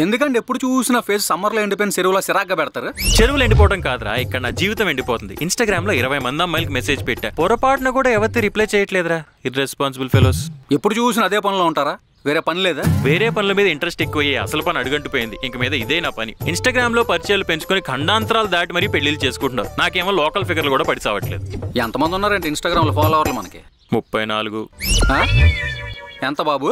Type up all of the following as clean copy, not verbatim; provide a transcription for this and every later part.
ఎందుకంటే ఎప్పుడు చూసినా ఫేస్ సమ్మర్లో ఎండిపోయిన చెరువులో సిరాగ్గా పెడతారు. చెరువులు ఎండిపోవడం కాదురా, ఇక్కడ నా జీవితం ఎండిపోతుంది. ఇన్స్టాగ్రామ్ లో 20 మంది అమ్మాయిలకి మెసేజ్ పెట్టా, పొరపాటున కూడా ఎవరికి రిప్లై చేయట్లేదురా. Irresponsible fellows. ఎప్పుడు చూసినా అదే పనిలో ఉంటారా? వేరే పని లేదా? వేరే పనుల మీద ఇంట్రెస్ట్ ఎక్కువయ్యి అసలు పని అడుగంటుపోయింది. ఇంక మీద ఇదే నా పని. ఇన్స్టాగ్రామ్ లో పరిచయాలు పెంచుకొని ఖండాంతరాలు దాటి మరీ పెళ్లిళ్ళు చేసుకుంటున్నారు. నాకేమో లోకల్ ఫిగర్లు కూడా పడి సావట్లేదు. ఎంతమంది ఉన్నారంటే ఇన్స్టాగ్రామ్ లో ఫాలోవర్లు మనకి? 34. ఎంత బాబు?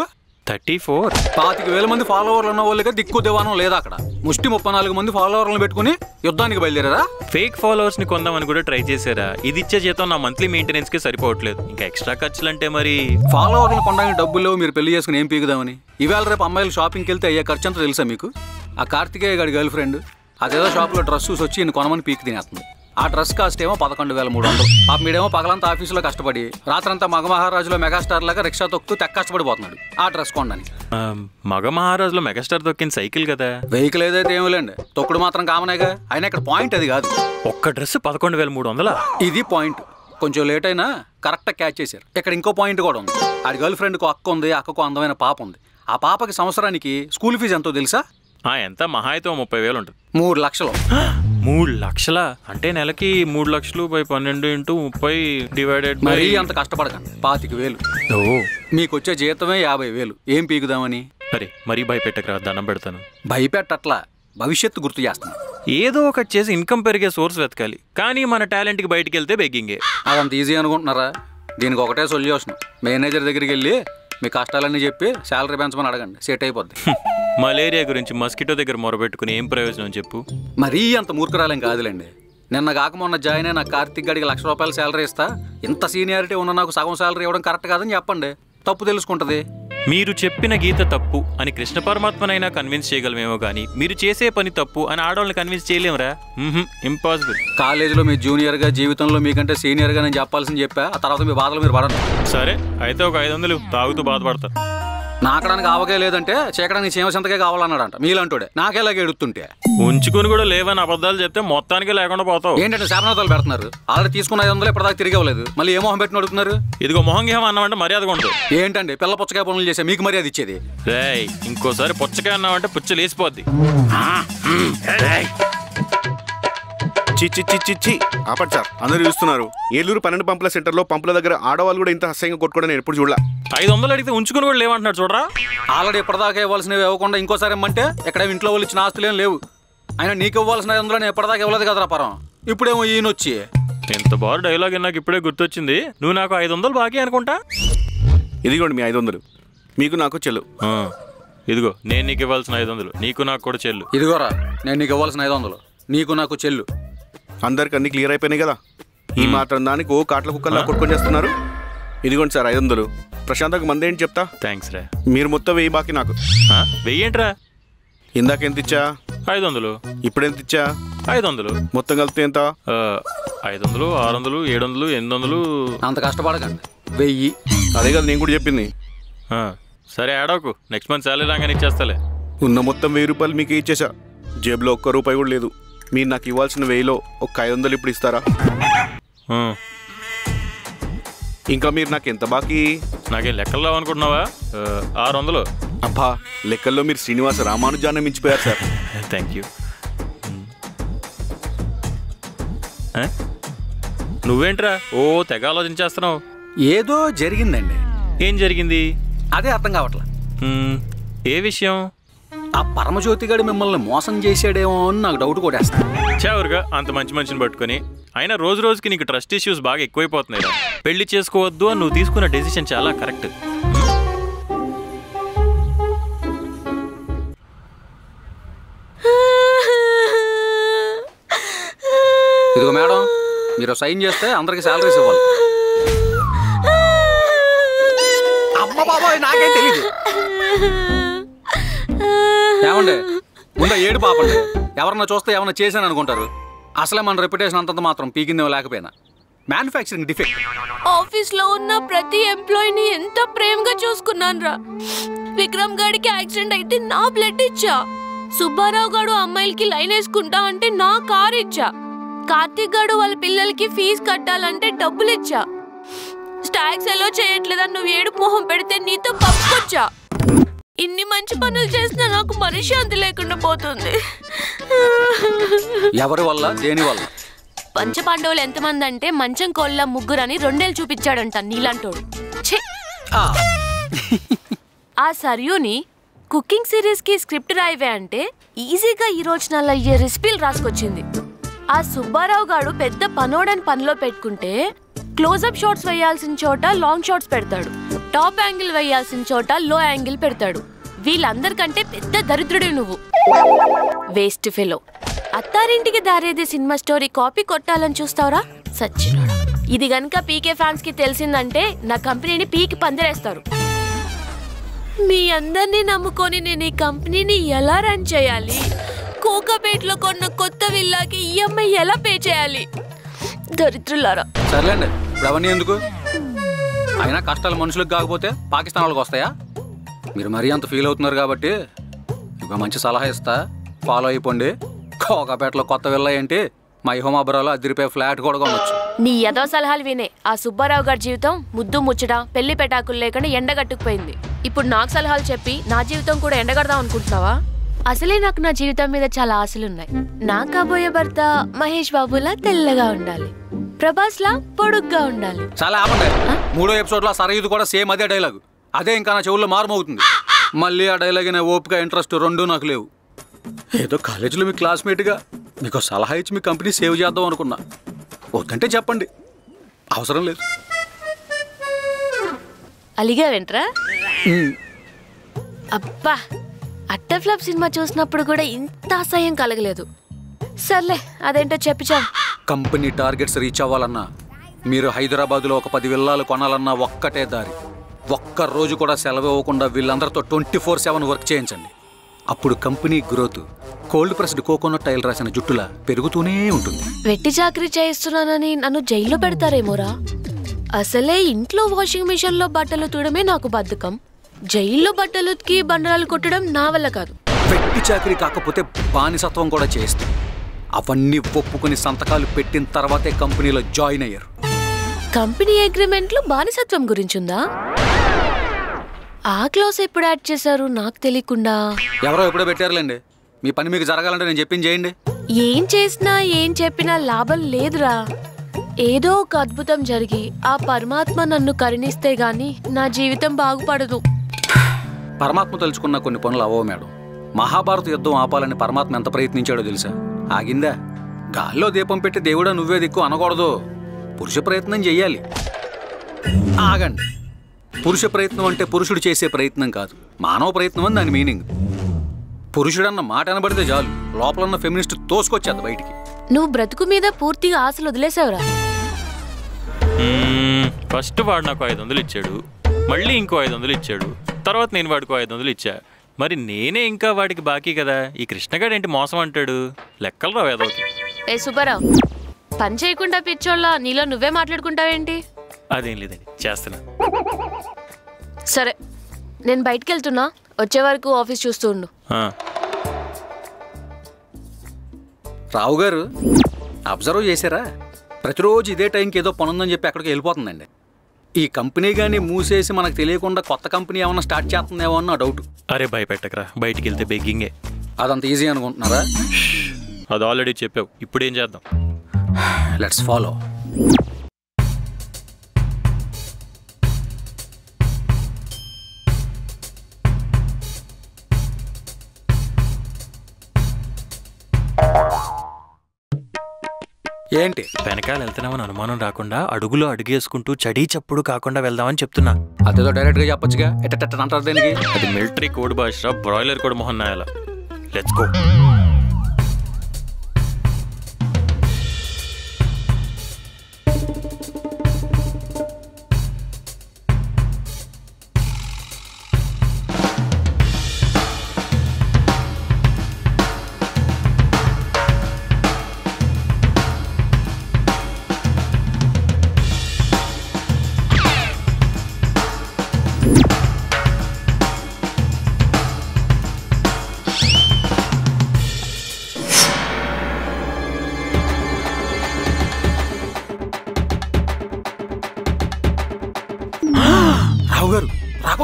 34. 25,000 మంది ఫాలోవర్లు ఉన్న వాళ్ళకి దిక్కు దివానం లేదా అక్కడ? ముష్టి 34 మంది ఫాలోవర్లను పెట్టుకుని యుద్ధానికి బయలుదేరారా? ఫేక్ ఫాలోవర్స్ ని కొందామని కూడా ట్రై చేశారా? ఇది ఇచ్చే జీతం నా మంత్లీ మెయింటెనెన్స్ కి సరిపోవట్లేదు. ఇంకా ఎక్స్ట్రా ఖర్చులు అంటే మరి. ఫాలోవర్లను కొనడానికి డబ్బులు లేవు, మీరు పెళ్లి చేసుకుని ఏం పీకుదామని? ఇవాళ రేపు అమ్మాయిలు షాపింగ్కి వెళ్తే అయ్యే ఖర్చు అంతా తెలుసా మీకు? ఆ కార్తికేయ గారి గర్ల్ ఫ్రెండ్ అదేదో షాప్లో డ్రెస్ చూసి వచ్చి ఈయన కొనమని పీకి తినేస్తుంది. ఆ డ్రెస్ కాస్ట్ ఏమో 11,300. పాప మీడేమో పగలంతా ఆఫీసులో కష్టపడి రాత్రంతా మగ మహారాజులో మెగాస్టార్ లాగా రిక్షా తొక్కుతూ తెక్క కష్టపడిపోతున్నాడు ఆ డ్రెస్ కొనడానికి. మగ మహారాజులో మెగాస్టార్ తొక్కిన సైకిల్ కదా. వెహికల్ ఏదైతే ఏమిలేండి, తొక్కుడు మాత్రం కామనేగా. అయినా ఇక్కడ పాయింట్ అది కాదు. ఒక్క డ్రెస్ 11,300. ఇది పాయింట్. కొంచెం లేట్ అయినా కరెక్ట్గా క్యాచ్ చేశారు. ఇక్కడ ఇంకో పాయింట్ కూడా ఉంది. ఆడి గర్ల్ ఫ్రెండ్కు అక్క ఉంది, అక్కకు అందమైన పాప ఉంది. ఆ పాపకి సంవత్సరానికి స్కూల్ ఫీజు ఎంతో తెలుసా? ఎంత? మహా అయితే 30,000 ఉంటుంది. 3 లక్షలు. 3 లక్షల అంటే నెలకి 3 లక్షలు బై 12 × 30 డివైడెడ్. మరీ అంత కష్టపడకండి. 25,000. మీకు వచ్చే జీతమే 50,000. ఏం పీకుదామని? సరే మరీ భయపెట్టకరా, దండం పెడతాను. భయపెట్టట్లా, భవిష్యత్తు గుర్తు చేస్తాను. ఏదో ఒకటి చేసి ఇన్కమ్ పెరిగే సోర్స్ వెతకాలి. కానీ మన టాలెంట్కి బయటికి వెళ్తే బెగ్గింగే. అదంత ఈజీ అనుకుంటున్నారా? దీనికి ఒకటే సొల్యూషన్. మేనేజర్ దగ్గరికి వెళ్ళి మీ కష్టాలన్నీ చెప్పి శాలరీ పెంచమని అడగండి, సెట్ అయిపోద్ది. మలేరియా గురించి మస్కిటో దగ్గర మొరబెట్టుకుని ఏం ప్రయోజనం చెప్పు? మరీ అంత మూర్ఖరాలేం కాదులేండి. నిన్న కాక మొన్న జాయిన్ అయిన కార్తిక్ గడికి ₹1,00,000 శాలరీ ఇస్తా, ఇంత సీనియారిటీ ఉన్న నాకు సగం శాలరీ ఇవ్వడం కరెక్ట్ కాదని చెప్పండి. తప్పు తెలుసుకుంటది. మీరు చెప్పిన గీత తప్పు అని కృష్ణ పరమాత్మనైనా కన్విన్స్ చేయగలమేమో కానీ మీరు చేసే పని తప్పు అని ఆడవాళ్ళని కన్విన్స్ చేయలేమురా. ఇంపాసిబుల్. కాలేజీలో మీ జూనియర్గా, జీవితంలో మీకంటే సీనియర్గా నేను చెప్పాల్సింది చెప్పా. ఆ తర్వాత మీ బాధలు మీరు పడండి. సరే అయితే ఒక 500 తాగుతూ బాధపడతా. నాకడానికి ఆవకే లేదంటే చీకడానికి చీమసంతకే కావాలన్నాడంట మీలంటోడే. నాకేలాగే ఎడుతుంటే ఉంచుకుని కూడా లేవని అబద్ధాలు చెప్తే మొత్తానికి లేకుండా పోతావు. ఏంటంటే శాపనాథాలు పెడుతున్నారు. ఆల్రెడీ తీసుకున్న 500 ఇప్పటిదాకా తిరిగి ఇవ్వలేదు. మళ్ళీ ఏ మొహం పెట్టిన అడుగుతున్నారు? ఇదిగో మొహం గేహం అన్నామంటే మర్యాదగా ఉండదు. ఏంటండి పిల్ల పుచ్చకాయ పనులు చేసే మీకు మర్యాద ఇచ్చేది? రేయ్ ఇంకోసారి పుచ్చకాయ అన్నామంటే పుచ్చ లేసిపోద్ది. చి ఆపండి సార్, అందరూ చూస్తున్నారు. ఏలూరు 12 పంపుల సెంటర్లో పంపుల దగ్గర ఆడవాళ్ళు కూడా ఇంత అసహ్యంగా కొట్టుకోవడం నేను ఎప్పుడు చూడలే. 500 అడిగితే ఉంచుకుని కూడా లేవంటున్నాడు చూడరా. ఆల్రెడీ ఇప్పటిదాకా ఇవ్వాల్సినవి ఇవ్వకుండా ఇంకోసారి ఇమ్మంటే ఇక్కడ ఇంట్లో వాళ్ళు ఇచ్చిన ఆస్తులు ఏం లేవు. అయినా నీకు ఇవ్వాల్సిన 500 నేను ఎప్పటిదాకా ఇవ్వలేదు కదరా పరం. ఇప్పుడేమో ఈయనొచ్చి ఎంత బాగా డైలాగ్ నాకు ఇప్పుడే గుర్తొచ్చింది. నువ్వు నాకు 500 బాకీ అనుకుంటా. ఇదిగోండి మీ 500, మీకు నాకు చెల్లు. ఇదిగో నేను నీకు ఇవ్వాల్సిన 500, నీకు నాకు కూడా చెల్లు. ఇదిగోరా నేను నీకు ఇవ్వాల్సిన 500, నీకు నాకు చెల్లు. అందరికి అన్ని క్లియర్ అయిపోయినాయి కదా. ఈ మాత్రం దానికి ఓ కాట్ల కుక్కల్లా కొట్టుకొని చేస్తున్నారు. ఇదిగోండి సార్ 500. ప్రశాంతకు మంది ఏంటి చెప్తా. థ్యాంక్స్ రా. మీరు మొత్తం 1000 బాకీ నాకు. 1000 ఏంట్రా? ఇందాక ఎంత ఇచ్చా? 500. ఇప్పుడు ఎంత ఇచ్చా? 500. మొత్తం కలిపితే ఎంత? 500, 600, 700, 800. అంత కష్టపడకండి. 1000. అదే కదా నేను కూడా చెప్పింది. సరే ఆడవకు, నెక్స్ట్ మంత్ శాలరీ రాగానే ఇచ్చేస్తాలే. ఉన్న మొత్తం ₹1000 మీకు ఇచ్చేసా. జేబులో ₹1 కూడా లేదు. మీరు నాకు ఇవ్వాల్సిన 1000లో ఒక 500 ఇప్పుడు ఇస్తారా? ఇంకా మీరు నాకు ఎంత బాకీ? నాకేం లెక్కల్లో అనుకుంటున్నావా? 600. అబ్బా, లెక్కల్లో మీరు శ్రీనివాస రామానుజాన్ని మించిపోయారు సార్. Thank you. నువ్వేంట్రా ఓ తెగ ఆలోచించేస్తున్నావు? ఏదో జరిగిందండి. ఏం జరిగింది? అదే అర్థం కావట్లా. ఏ విషయం? ఆ పరమజ్యోతి గడి మిమ్మల్ని మోసం చేసాడేమో అని నాకు డౌట్ కొట్టేస్తాను. చావురుగా అంత మంచి మనిషిని పట్టుకొని. అయినా రోజు రోజుకి నీకు ట్రస్ట్ ఇష్యూస్ బాగా ఎక్కువైపోతున్నాయి. పెళ్లి చేసుకోవద్దు అని నువ్వు తీసుకున్న డెసిషన్ చాలా కరెక్ట్. ఇదిగో మేడం, మీరు సైన్ చేస్తే అందరికి శాలరీస్ ఇవ్వాలి. అమ్మ బాబాయ్ నాకేం తెలీదు. ఏమండి ముందు ఏడు పాపండి. ఎవరన్నా చూస్తే ఏమన్నా చేశాను అనుకుంటారు. అసలే మన రెప్యుటేషన్ అంతంత మాత్రం పీకిందేమో లేకపోయినా. Manufacturing defect. ఆఫీస్ లో ఉన్న ప్రతి ఎంప్లాయీని ఎంత ప్రేమగా చూసుకున్నాను రా. విక్రమ్ గాడికి యాక్సిడెంట్ అయితే నా బ్లడ్ ఇచ్చా. సుబ్బారావు గాడు అమ్మాయిలకి లైన్ వేసుకుంటా అంటే నా కార్ ఇచ్చా. కార్తీక్ గాడు వాళ్ళ పిల్లలకి ఫీజు కట్టాలంటే డబ్బులు ఇచ్చా. స్టాక్స్ ఎలా చేయట్లేదని నువ్వు ఏడుపు మొహం పెడితే నీతో కప్పుకొచ్చా. ఇన్ని మంచి పనులు చేసినా నాకు మనశ్శాంతి లేకుండా పోతుంది. ఎవరి వల్ల, దేని వల్ల? పంచపాండవులు ఎంతమంది అంటే మంచం కోళ్ళ ముగ్గురని 2 ఏళ్ళు చూపించాడంట నీలాంటోడు. ఆ సర్యూని కుకింగ్ సిరీస్ కి స్క్రిప్ట్ రాయివే అంటే ఈజీగా ఈ రోజునల్లా అయ్యే రెసిపీలు రాసుకొచ్చింది. ఆ సుబ్బారావు గాడు పెద్ద పనోడని పనిలో పెట్టుకుంటే క్లోజప్ షాట్స్ వేయాల్సిన చోట లాంగ్ షాట్స్ పెడతాడు, టాప్ యాంగిల్ వేయాల్సిన చోట లో యాంగిల్ పెడతాడు. వీళ్ళందరికంటే పెద్ద దరిద్రుడే నువ్వు. Waste fellow. Attarintiki Daredi cinema story copy కొట్టాలని చూస్తావురా సచ్చినోడా. ఇది గనుక పీకే ఫ్యాన్స్ కి తెలిసిందంటే నా కంపెనీని పీకి పందిరేస్తారు. మీ అందరినీ నమ్ముకొని నేను ఈ కంపెనీని ఎలా రన్ చేయాలి? కోకాపేట్లో కొన్న కొత్త విల్లాకి ఈఎంఐ ఎలా పే చేయాలి? దరిద్రులారా. సర్లేండి, అవన్నీ ఎందుకు? అయినా కష్టాలు మనుషులకు కాకపోతే పాకిస్తాన్ వాళ్ళకి వస్తాయా? మీరు మరీ అంత ఫీల్ అవుతున్నారు కాబట్టి ఇక మంచి సలహా ఇస్తా, ఫాలో అయిపోండి. కోకాపేటలో కొత్త విల్లా ఏంటి, మై హోమాబురాలో అదిరిపోయే ఫ్లాట్ కూడా కొనొచ్చు. నీ ఏదో సలహాలు వినే ఆ సుబ్బారావు గారి జీవితం ముద్దు ముచ్చట పెళ్లి పెటాకులు లేకుండా ఎండగట్టుకుపోయింది. ఇప్పుడు నాకు సలహాలు చెప్పి నా జీవితం కూడా ఎండగడదాం అనుకుంటున్నావా? అసలే నాకు నా జీవితం మీద చాలా ఆశలున్నాయి. నా కాబోయే భర్త మహేష్ బాబులా తెల్లగా ఉండాలి, ప్రభాస్ లా పొడుగ్గా ఉండాలి. చాలా ఆపండి. 3వ ఎపిసోడ్ లో సరయుదు కూడా సేమ్ అదే డైలాగ్. అదే ఇంకా నా చెవుల్లో మారుమవుతుంది. మళ్ళీ ఆ డైలాగ్ అనే ఓపిక, ఇంట్రెస్ట్ రెండూ నాకు లేవు. ఏదో కాలేజీలో మీ క్లాస్మేట్గా మీకు సలహా ఇచ్చి మీ కంపెనీ సేవ్ చేద్దాం అనుకున్నా. వద్దంటే చెప్పండి, అవసరం లేదు. అలిగా వెంట్రా? అబ్బా, అట్టఫ్లాప్ సినిమా చూసినప్పుడు కూడా ఇంత అసహ్యం కలగలేదు. సర్లే, అదేంటో చెప్పిచా. కంపెనీ టార్గెట్స్ రీచ్ అవ్వాలన్నా, మీరు హైదరాబాద్లో ఒక 10 విల్లాలు కొనాలన్నా ఒక్కటే దారి. ఒక్క రోజు కూడా సెలవు ఇవ్వకుండా వీళ్ళందరితో 24/7 వర్క్ చేయించండి. అప్పుడు company growth cold pressed coconut oil రాసిన జుట్టులా పెరుగుతూనే ఉంటుంది. వెట్టి చాకరీ చేయిస్తున్నానని నన్ను జైల్లో పెడతారేమోరా. అసలే ఇంట్లో వాషింగ్ మిషన్ లో బట్టలు ఉతకడమే నాకు బద్ధకం. జైల్లో బట్టలు ఉతికి బండరాలు కొట్టడం నా వల్ల కాదు. వెట్టి చాకరీ కాకపోతే బానిసత్వం కూడా చేస్తే అవన్నీ ఒప్పుకుని సంతకాలు పెట్టిన తర్వాతే కంపెనీలో జాయిన్ అయ్యారు. కంపెనీ అగ్రిమెంట్లు బానిసత్వం గురించుందా? ఆ క్లాస్ ఎప్పుడు యాడ్ చేశారు నాకు తెలియకుండా? ఎవరో ఎప్పుడో పెట్టారులేండి. మీ పని మీకు జరగాలంటే నేను చెప్పింది చేయండి. ఏం చేసినా ఏం చెప్పినా లాభం లేదురా. ఏదో ఒక అద్భుతం జరిగి ఆ పరమాత్మ నన్ను కరుణిస్తే గాని నా జీవితం బాగుపడదు. పరమాత్మ తలుచుకున్న కొన్ని పనులు అవ్వవు మేడం. మహాభారత యుద్ధం ఆపాలని పరమాత్మ ఎంత ప్రయత్నించాడో తెలుసా? ఆగిందా? గాల్లో దీపం పెట్టి దేవుడా నువ్వే దిక్కు అనకూడదు. పురుష ప్రయత్నం చెయ్యాలి. ఆగండి. పురుష ప్రయత్నం అంటే పురుషుడు చేసే ప్రయత్నం కాదు, మానవ ప్రయత్నం అని దాని మీనింగ్. పురుషుడన్న మాట అనబడితే చాలు, లోపలన్న ఫెమినిస్ట్ తోసుకొచ్చేది బయటికి. నువ్వు బ్రతుకు మీద పూర్తిగా ఆశలు వదిలేసావురా. ఫస్ట్ వాడు నాకు 500 ఇచ్చాడు, మళ్ళీ ఇంకో 500 ఇచ్చాడు, తర్వాత నేను వాడికి 500 ఇచ్చా. మరి నేనే ఇంకా వాడికి బాకీ కదా. ఈ కృష్ణగాడు ఏంటి మోసం అంటాడు? లెక్కలు రావు ఏదోకి. ఏ సుబ్బారావు, పని చేయకుండా పిచ్చోళ్ళ నీలో నువ్వే మాట్లాడుకుంటావేంటి? అదేం లేదండి, చేస్తున్నా. సరే, నేను బయటికి వెళ్తున్నా, వచ్చే వరకు ఆఫీస్ చూస్తూ ఉండు. రావు గారు అబ్జర్వ్ చేశారా? ప్రతిరోజు ఇదే టైంకి ఏదో పనుందని చెప్పి ఎక్కడికి వెళ్ళిపోతుందండి. ఈ కంపెనీ కానీ మూసేసి మనకు తెలియకుండా కొత్త కంపెనీ ఏమన్నా స్టార్ట్ చేస్తుందేమో అన్న డౌట్. అరే భయపెట్టకరా, బయటికి వెళ్తే బెగ్గింగే. అదంత ఈజీ అనుకుంటున్నారా? అది ఆల్రెడీ చెప్పావు, ఇప్పుడు ఏం చేద్దాం? Let's follow. ఏంటి వెనకాల వెళ్తున్నామని అనుమానం రాకుండా అడుగులో అడుగేసుకుంటూ చడీ చప్పుడు కాకుండా వెళ్దామని చెప్తున్నా. అదేదో డైరెక్ట్ గా చెప్పొచ్చుగా. అంటారు దేనికి? అది మిలిటరీ కోడ్ భాష, బ్రాయిలర్ కోడ్ మొహన్ నాయాల. Let's go.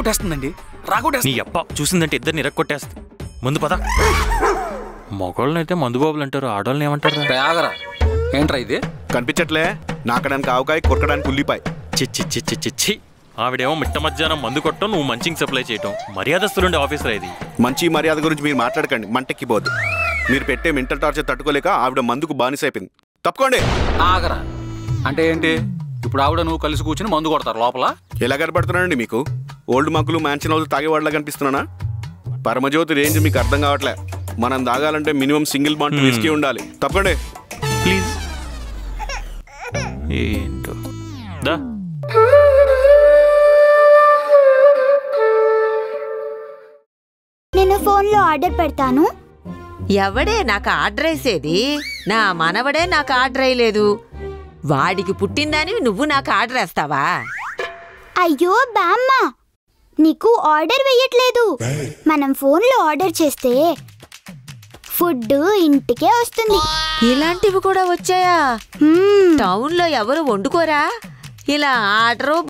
రాకొట్టేస్తుందండి నీ రాకొట్టేస్తుంది. అప్ప చూసిందంటే ఇద్దరిని ఇరక్కొట్టేస్తా. ముందు పద. మగవాళ్ళనైతే మందుబాబులు అంటారు, ఆడవాళ్ళని ఏమంటారు? ఆగరా, ఏంట్రా ఇది? కనిపించట్లే? నాకడానికి ఆవకాయ, కొరకడానికి ఉల్లిపాయ. చిచ్చి చిచ్చి చిచ్చి. ఆవిడేమో మిట్ట మధ్యాహ్నం మందు కొట్టడం, నువ్వు మంచికి సప్లై చేయటం. మర్యాదస్తులుండే ఆఫీసర్ ఇది. మంచి మర్యాద గురించి మీరు మాట్లాడకండి, మంటెక్కిపోద్దు. మీరు పెట్టే మెంటల్ టార్చర్ తట్టుకోలేక ఆవిడ మందుకు బానిసైపోయింది. తప్పుకోండి. ఆగరా అంటే ఏంటి? ఇప్పుడు ఆవిడ నువ్వు కలిసి కూర్చుని మందు కొడతారు లోపల? ఎలా కనపడుతున్నానండి మీకు? ఓల్డ్ మంకులు మ్యాన్షన్ హౌస్ తాగేవాళ్ళ కనిపిస్తున్నానా? పరమజ్యోతి రేంజ్ మీకు అర్థం కావట్లే. మనం తాగాలంటే మినిమం సింగిల్ బాంట్ విస్కీ ఉండాలి. తప్పకండి ప్లీజ్. ఏంటో దా. నేను ఫోన్లో ఆర్డర్ పెడతాను. ఎవడే నాకు ఆర్డర్ వేసేది? నా మనవడే నాకు ఆర్డర్ వేయలేదు. వాడికి పుట్టిందని నువ్వు నాకు ఆర్డర్ వేస్తావా? అయ్యో బామ్మ, నీకు ఆర్డర్ వేయట్లేదు. మనం ఫోన్లో ఆర్డర్ చేస్తే ఫుడ్ ఇంటికే వస్తుంది. ఇలాంటివి కూడా వచ్చాయా? టౌన్లో ఎవరు వండుకోరా? ఇలా ఆర్డరు